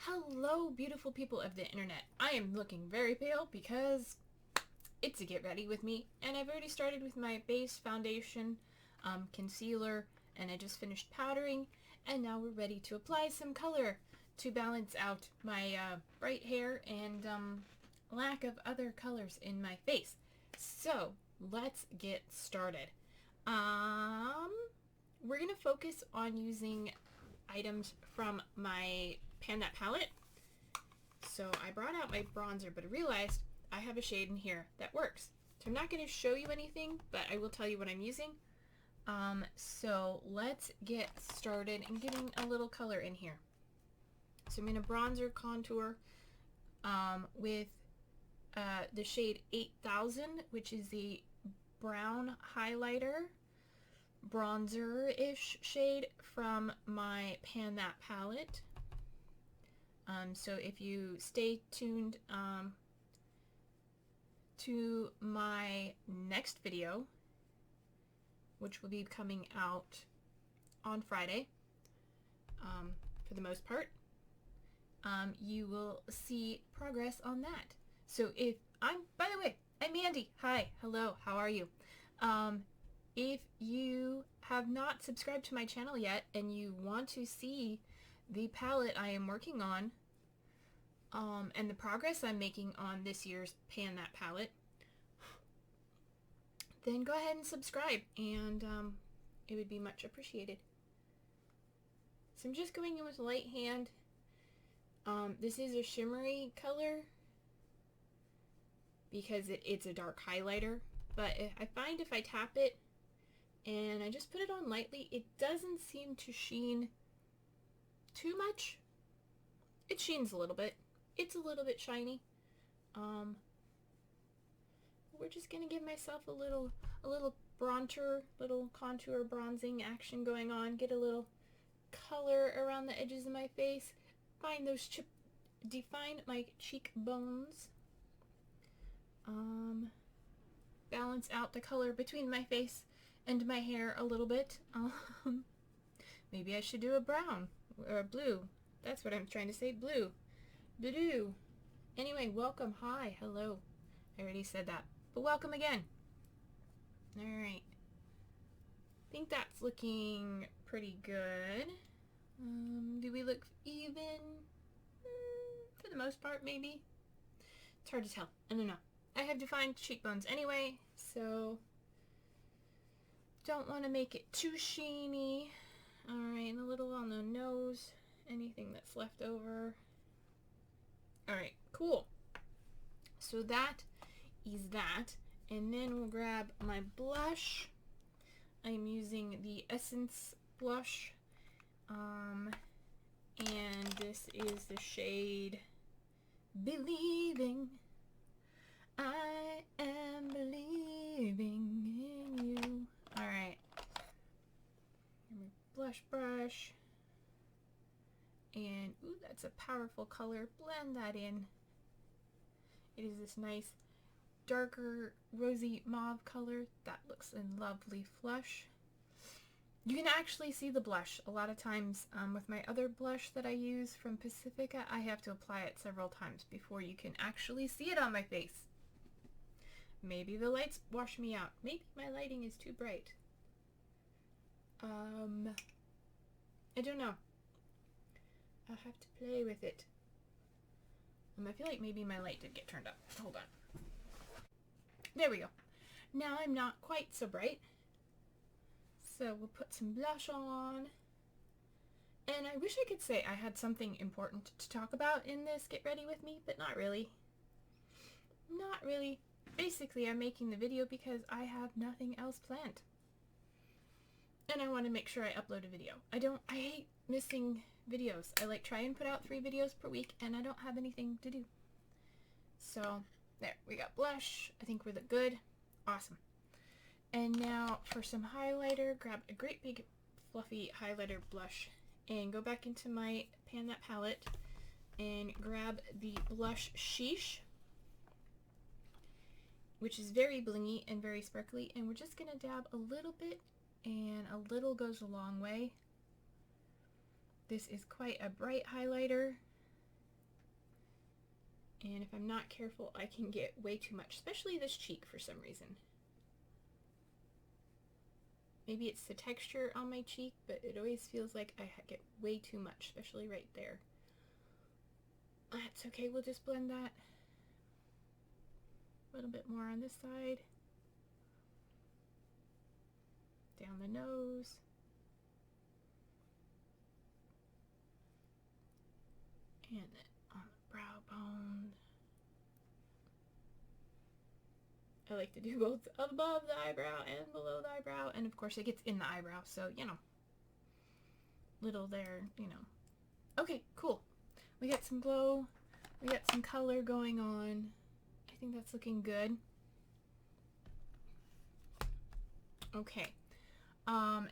Hello, beautiful people of the internet. I am looking very pale because it's a get ready with me, and I've already started with my base foundation, concealer, and I just finished powdering, and now we're ready to apply some color to balance out my bright hair and lack of other colors in my face. So let's get started. We're gonna focus on using items from my Pan That palette. So I brought out my bronzer, but I realized I have a shade in here that works. So I'm not going to show you anything, but I will tell you what I'm using. So let's get started and getting a little color in here. So I'm going to bronzer contour with the shade 8000, which is the brown highlighter bronzer-ish shade from my Pan That palette. So if you stay tuned to my next video, which will be coming out on Friday, for the most part, you will see progress on that. So by the way, I'm Mandy. Hi, hello, how are you? If you have not subscribed to my channel yet and you want to see the palette I am working on, and the progress I'm making on this year's Pan That palette, then go ahead and subscribe, and it would be much appreciated. So I'm just going in with light hand. This is a shimmery color because it's a dark highlighter, but I find if I tap it and I just put it on lightly, it doesn't seem to sheen too much. It sheens a little bit. It's a little bit shiny. We're just gonna give myself a little bronzer, little contour bronzing action going on. Get a little color around the edges of my face. Define my cheekbones. Balance out the color between my face and my hair a little bit. Maybe I should do a brown or a blue. That's what I'm trying to say. Blue. Blue. Anyway, welcome. Hi. Hello. I already said that. But welcome again. Alright. I think that's looking pretty good. Do we look even? For the most part, maybe. It's hard to tell. I don't know. I have defined cheekbones anyway, so don't want to make it too sheeny. Alright, and a little on the nose. Anything that's left over. Alright, cool. So that is that. And then we'll grab my blush. I'm using the Essence blush. And this is the shade Believing. I am believing in you. Alright. Blush brush. And, ooh, that's a powerful color. Blend that in. It is this nice, darker, rosy mauve color that looks in lovely flush. You can actually see the blush. A lot of times with my other blush that I use from Pacifica, I have to apply it several times before you can actually see it on my face. Maybe the lights wash me out. Maybe my lighting is too bright. I don't know. I'll have to play with it. I feel like maybe my light did get turned up. Hold on. There we go. Now I'm not quite so bright. So we'll put some blush on. And I wish I could say I had something important to talk about in this Get Ready With Me, but not really. Not really. Basically, I'm making the video because I have nothing else planned. And I want to make sure I upload a video. I hate missing videos. I try and put out 3 videos per week, and I don't have anything to do. So, there, we got blush. I think we look good. Awesome. And now for some highlighter, grab a great big fluffy highlighter blush and go back into my Pan That palette and grab the blush Sheesh, which is very blingy and very sparkly, and we're just gonna dab a little bit, and a little goes a long way. This is quite a bright highlighter, And if I'm not careful, I can get way too much, especially this cheek for some reason. Maybe it's the texture on my cheek, but it always feels like I get way too much, especially right there. That's okay, we'll just blend that. A little bit more on this side. Down the nose. And then on the brow bone. I like to do both above the eyebrow and below the eyebrow, and of course it gets in the eyebrow, so you know, little there, you know. Okay, cool. We got some glow, we got some color going on. I think that's looking good. Okay,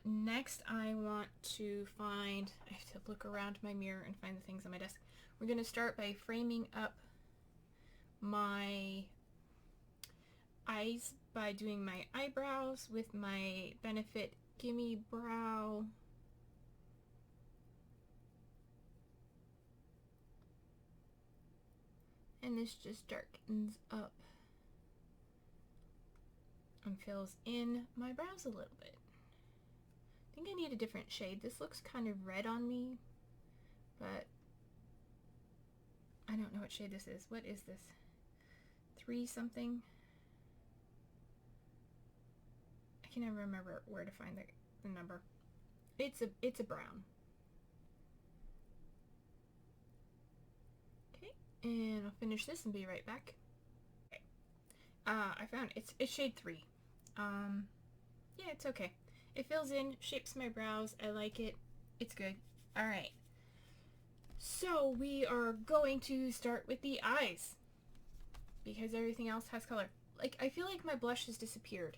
next I want to find, I have to look around my mirror and find the things on my desk. We're going to start by framing up my eyes by doing my eyebrows with my Benefit Gimme Brow. And this just darkens up and fills in my brows a little bit. I think I need a different shade. This looks kind of red on me, but I don't know what shade this is. What is this? 3 something? I can never remember where to find the number. It's a brown. Okay, and I'll finish this and be right back. Okay. I found it's shade 3. Yeah, it's okay. It fills in, shapes my brows. I like it. It's good. All right. So we are going to start with the eyes because everything else has color. Like, I feel like my blush has disappeared.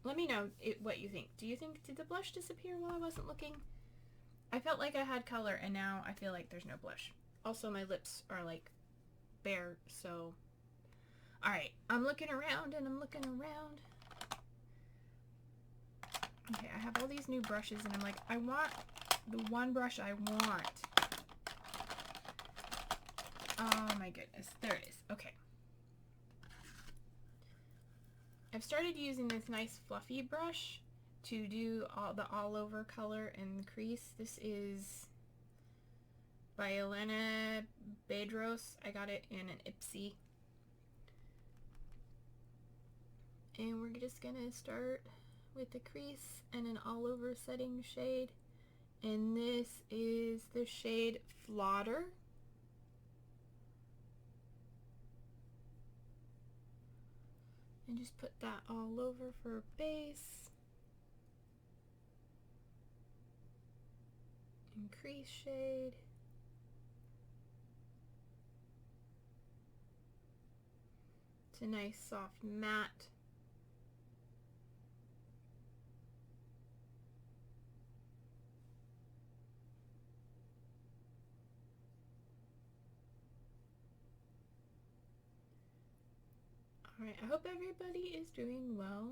Let me know what you think. Do you think, did the blush disappear while I wasn't looking? I felt like I had color and now I feel like there's no blush. Also, my lips are like bare, so. All right, I'm looking around and I'm looking around. Okay, I have all these new brushes and I'm like, I want the one brush I want. Oh my goodness, there it is. Okay. I've started using this nice fluffy brush to do all over color and crease. This is by Elena Bedros. I got it in an Ipsy. And we're just gonna start with the crease and an all over setting shade. And this is the shade Flodder. And just put that all over for a base. And crease shade. It's a nice soft matte. Alright, I hope everybody is doing well.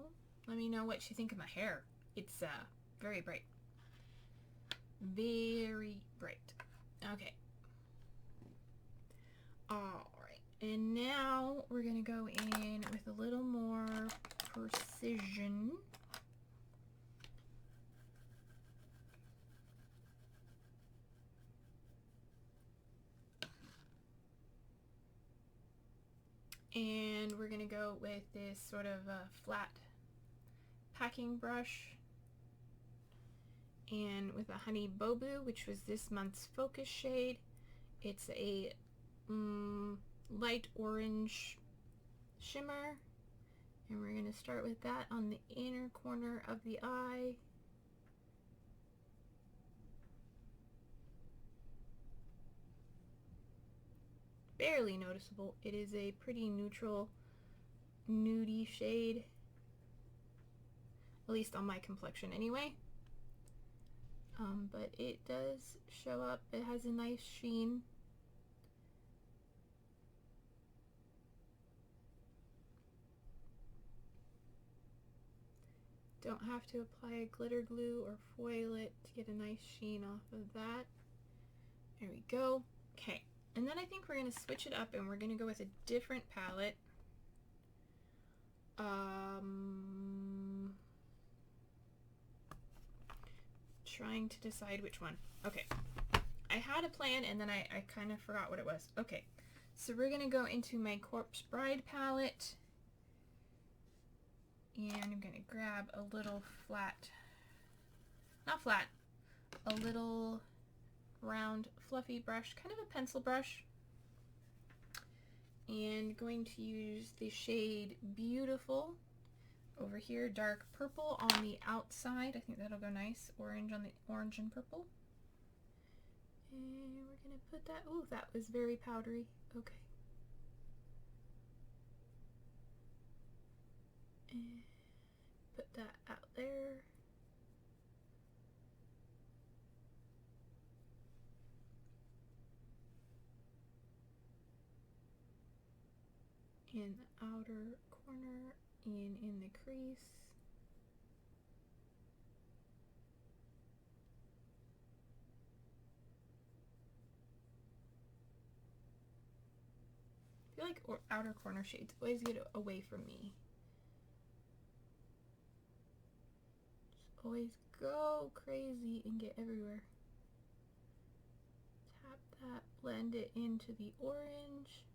Let me know what you think of my hair. It's very bright. Very bright. Okay. Alright, and now we're going to go in with a little more precision. And we're going to go with this sort of flat packing brush. And with a Honey Bobu, which was this month's focus shade. It's a light orange shimmer. And we're going to start with that on the inner corner of the eye. Barely noticeable. It is a pretty neutral, nudie shade. At least on my complexion anyway. But it does show up. It has a nice sheen. Don't have to apply a glitter glue or foil it to get a nice sheen off of that. There we go. Okay. And then I think we're going to switch it up and we're going to go with a different palette. Trying to decide which one. Okay. I had a plan and then I kind of forgot what it was. Okay. So we're going to go into my Corpse Bride palette. And I'm going to grab a little flat, not flat, a little round fluffy brush, kind of a pencil brush. And going to use the shade Beautiful over here, dark purple on the outside. I think that'll go nice. Orange on the orange and purple. And we're going to put that, ooh, that was very powdery. Okay. And put that out there. In the outer corner and in the crease. I feel like outer corner shades always get away from me. Just always go crazy and get everywhere. Tap that, blend it into the orange.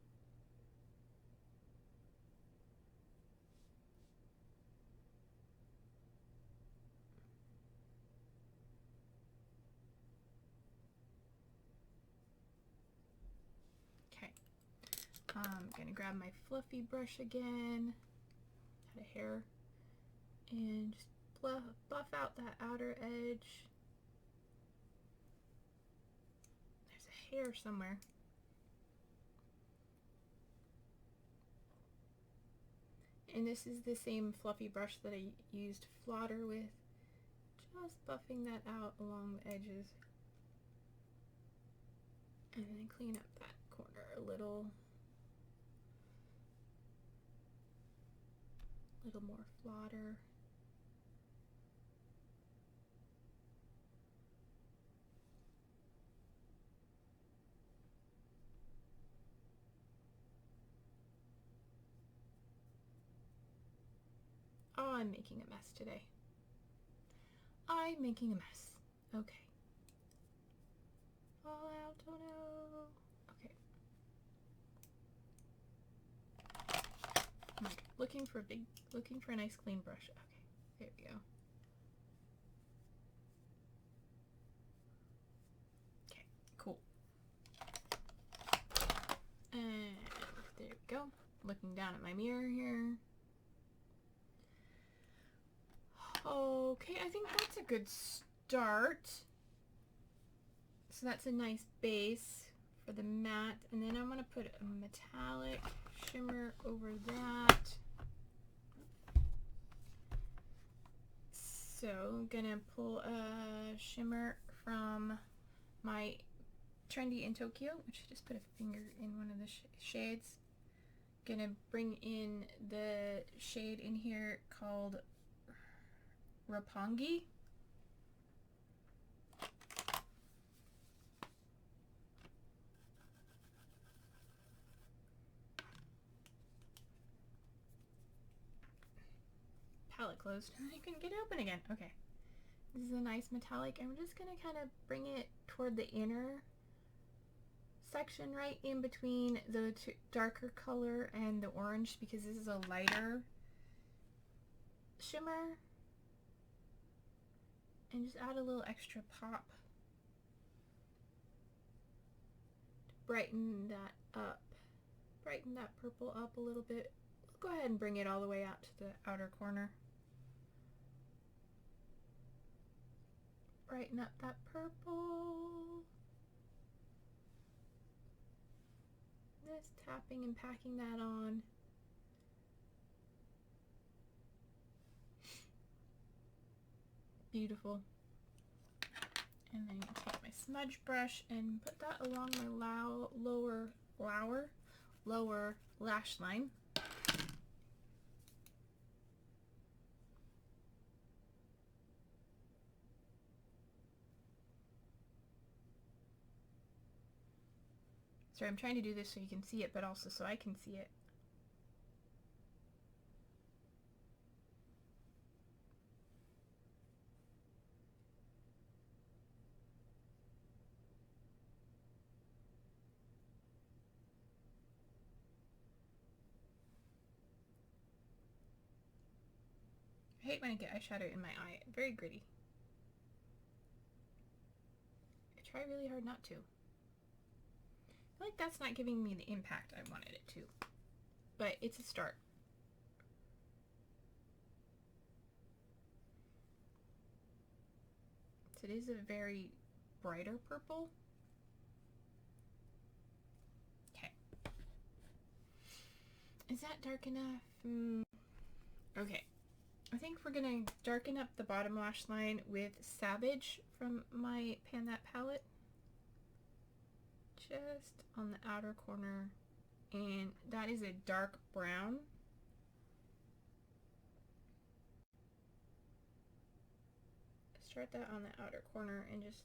I'm gonna grab my fluffy brush again, had a hair, and just buff out that outer edge. There's a hair somewhere. And this is the same fluffy brush that I used Flotter with, just buffing that out along the edges. And then clean up that corner a little more Flotter. Oh, I'm making a mess today. I'm making a mess. Okay. Fall out, oh no. Okay. Looking for a nice clean brush. Okay, there we go. Okay, cool. And there we go. Looking down at my mirror here. Okay, I think that's a good start. So that's a nice base for the matte. And then I'm going to put a metallic shimmer over that. So I'm going to pull a shimmer from my Trendy in Tokyo, which I just put a finger in one of the shades. Gonna bring in the shade in here called Roppongi. Palette closed. I couldn't get it open again. Okay. This is a nice metallic, and we're just gonna kind of bring it toward the inner section, right in between the darker color and the orange, because this is a lighter shimmer. And just add a little extra pop to brighten that up. Brighten that purple up a little bit. Go ahead and bring it all the way out to the outer corner. Brighten up that purple. Just tapping and packing that on. Beautiful. And then you take my smudge brush and put that along my lower lash line. Sorry, I'm trying to do this so you can see it, but also so I can see it. I hate when I get eyeshadow in my eye. Very gritty. I try really hard not to. I feel like that's not giving me the impact I wanted it to. But it's a start. So it is a very brighter purple. Okay. Is that dark enough? Okay. I think we're going to darken up the bottom lash line with Savage from my Pan That palette. Just on the outer corner. And that is a dark brown. Start that on the outer corner and just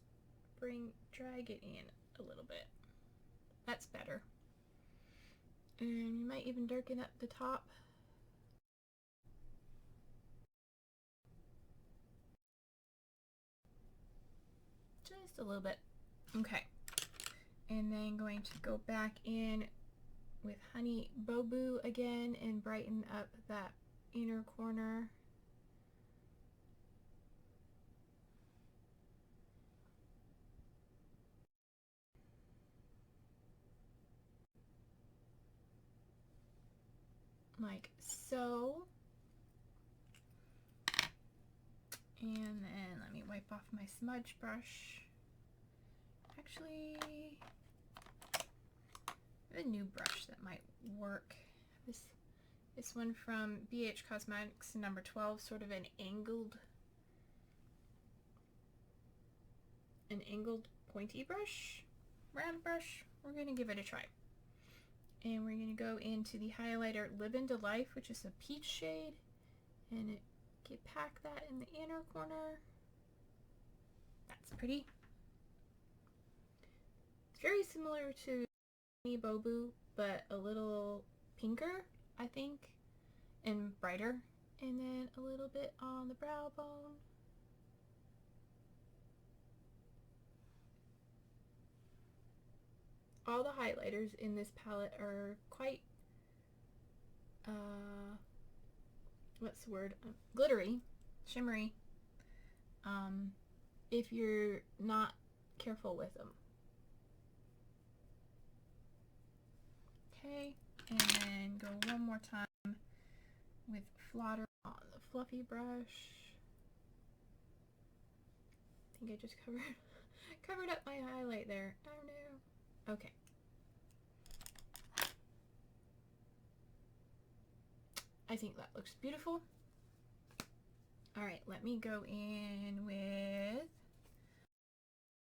drag it in a little bit. That's better. And you might even darken up the top. Just a little bit. Okay. And then going to go back in with Honey Boo Boo again and brighten up that inner corner. Like so. And then let me wipe off my smudge brush. Actually, I have a new brush that might work. This one from BH Cosmetics number 12, sort of an angled pointy brush, round brush. We're gonna give it a try. And we're gonna go into the highlighter Live into Life, which is a peach shade, and pack that in the inner corner. That's pretty. It's very similar to Honey Boo Boo, but a little pinker, I think, and brighter. And then a little bit on the brow bone. All the highlighters in this palette are quite, what's the word? Glittery, shimmery, if you're not careful with them. Okay, and then go one more time with Flotter on the fluffy brush. I think I just covered up my highlight there. Oh no. Okay. I think that looks beautiful. All right, let me go in with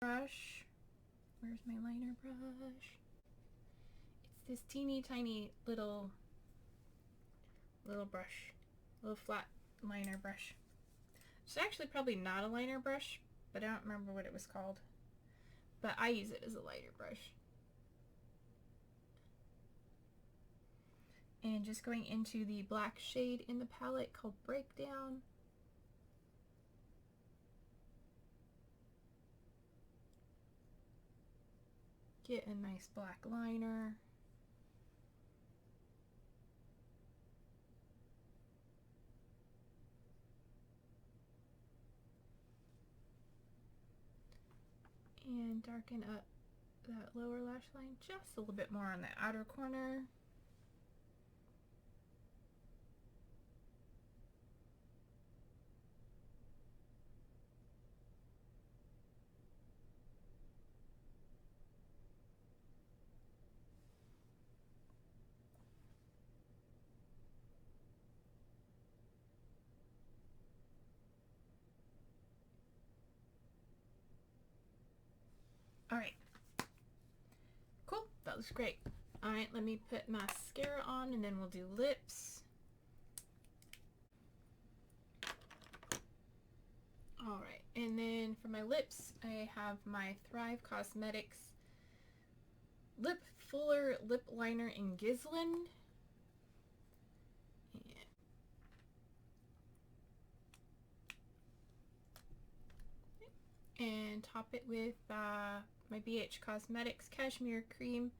brush. Where's my liner brush? It's this teeny tiny little brush, little flat liner brush. It's actually probably not a liner brush, but I don't remember what it was called. But I use it as a liner brush. And just going into the black shade in the palette called Breakdown. Get a nice black liner. And darken up that lower lash line just a little bit more on the outer corner. All right. Cool, that looks great. All right, let me put mascara on and then we'll do lips. All right, and and then for my lips, I have my Thrive Cosmetics Lip Fuller Lip Liner in Gislin. And top it with my BH Cosmetics Cashmere Cream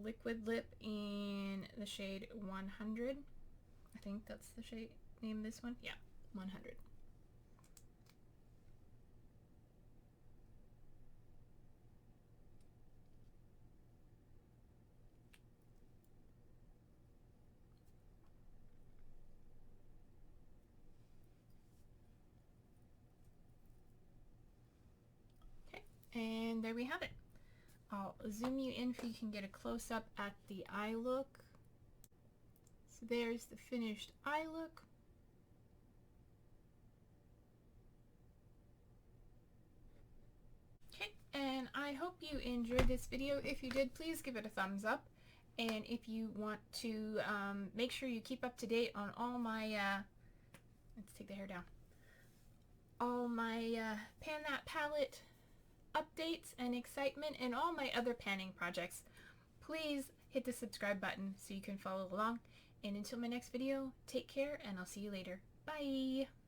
Liquid Lip in the shade 100. I think that's the shade name of this one. Yeah, 100. Okay, and there we have it. I'll zoom you in so you can get a close-up at the eye look. So there's the finished eye look. Okay, and I hope you enjoyed this video. If you did, please give it a thumbs up. And if you want to make sure you keep up to date on all my, let's take the hair down, all my Pan That Palette updates and excitement and all my other panning projects, please hit the subscribe button so you can follow along. And until my next video, take care and I'll see you later. Bye!